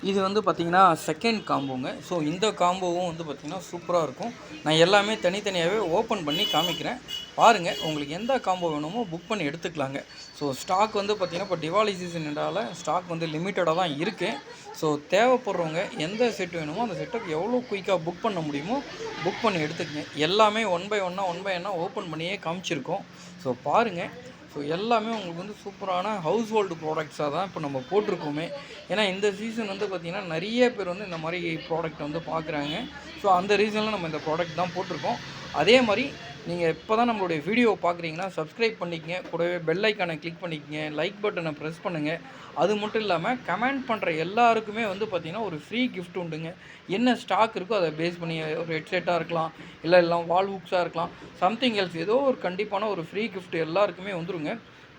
இது வந்து பார்த்திங்கன்னா செகண்ட் காம்போங்க. ஸோ இந்த காம்போவும் வந்து பார்த்திங்கன்னா சூப்பராக இருக்கும். நான் எல்லாமே தனித்தனியாகவே ஓப்பன் பண்ணி காமிக்கிறேன். பாருங்கள், உங்களுக்கு எந்த காம்போ வேணுமோ புக் பண்ணி எடுத்துக்கலாங்க. ஸோ ஸ்டாக் வந்து பார்த்திங்கன்னா இப்போ திவாலி சீசன்னால் ஸ்டாக் வந்து லிமிட்டடாக தான் இருக்குது. ஸோ தேவைப்படுறவங்க எந்த செட் வேணுமோ அந்த செட்டுக்கு எவ்வளோ குயிக்காக புக் பண்ண முடியுமோ புக் பண்ணி எடுத்துக்கங்க. எல்லாமே ஒன் பை ஒன்னாக ஓப்பன் பண்ணியே காமிச்சிருக்கோம். ஸோ பாருங்கள். ஸோ எல்லாமே உங்களுக்கு வந்து சூப்பரான ஹவுஸ் ஹோல்டு ப்ராடக்ட்ஸாக தான் இப்போ நம்ம போட்டிருக்கோமே. ஏன்னா இந்த சீசன் வந்து பார்த்திங்கன்னா நிறைய பேர் வந்து இந்த மாதிரி ப்ராடக்ட் வந்து பார்க்குறாங்க. ஸோ அந்த ரீசனில் நம்ம இந்த ப்ராடக்ட் தான் போட்டிருக்கோம். அதே மாதிரி நீங்கள் இப்போ தான் நம்மளுடைய வீடியோவை பார்க்குறீங்கன்னா சப்ஸ்கிரைப் பண்ணிக்கங்க, கூடவே பெல் ஐக்கானை கிளிக் பண்ணிக்கங்க, லைக் பட்டனை ப்ரெஸ் பண்ணுங்கள். அது மட்டும் இல்லாமல் கமெண்ட் பண்ணுற எல்லாருக்குமே வந்து பார்த்திங்கன்னா ஒரு ஃப்ரீ கிஃப்ட் உண்டுங்க. என்ன ஸ்டாக் இருக்கோ அதை பேஸ் பண்ணி ஒரு ஹெட்செட்டாக இருக்கலாம், இல்லை வால் ஹுக்ஸாக இருக்கலாம், சம்திங் எல்ஸ் ஏதோ ஒரு கண்டிப்பான ஒரு ஃப்ரீ கிஃப்ட் எல்லாருக்குமே வந்துருங்க.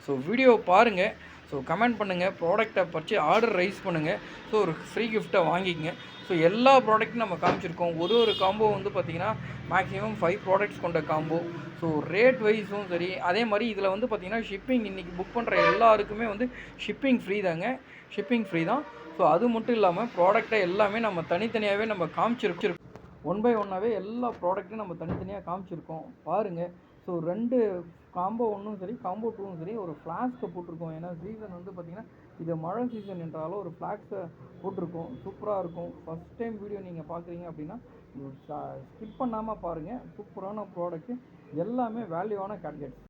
ஸோ வீடியோவை பாருங்கள். ஸோ கமெண்ட் பண்ணுங்கள், ப்ராடக்டை பற்றி ஆர்டர் ரைஸ் பண்ணுங்கள். ஸோ ஒரு ஃப்ரீ கிஃப்ட்டை வாங்கிக்கங்க. ஸோ எல்லா ப்ராடக்ட்டும் நம்ம காமிச்சிருக்கோம். ஒரு காம்போ வந்து பார்த்திங்கன்னா மேக்ஸிமம் 5 ப்ராடக்ட்ஸ் கொண்ட காம்போ. ஸோ ரேட் வைஸும் சரி, அதே மாதிரி இதில் வந்து பார்த்திங்கன்னா ஷிப்பிங் இன்றைக்கி புக் பண்ணுற எல்லாருக்குமே வந்து ஷிப்பிங் ஃப்ரீ தாங்க. ஷிப்பிங் ஃப்ரீ தான். ஸோ அது மட்டும் இல்லாமல் ப்ராடக்டை எல்லாமே நம்ம தனித்தனியாகவே நம்ம காமிச்சிருக்கோம். ஒன் பை ஒன்னாகவே எல்லா ப்ராடக்ட்டும் நம்ம தனித்தனியாக காமிச்சிருக்கோம். பாருங்கள். ஸோ 2 காம்போ 1ம் சரி, காம்போ 2ம் சரி, ஒரு ஃப்ளாஸ்க்கை போட்டிருக்கோம். ஏன்னா சீசன் வந்து பார்த்திங்கன்னா இது மழை சீசன் என்றாலும் ஒரு ஃப்ளாஸ்க்கை போட்டிருக்கோம். சூப்பராக இருக்கும். ஃபஸ்ட் டைம் வீடியோ நீங்கள் பார்க்குறீங்க அப்படின்னா ஸ்கிப் பண்ணாமல் பாருங்கள். சூப்பரான ப்ராடக்ட்டு, எல்லாமே வேல்யூவான கேட்ஜெட்ஸ்.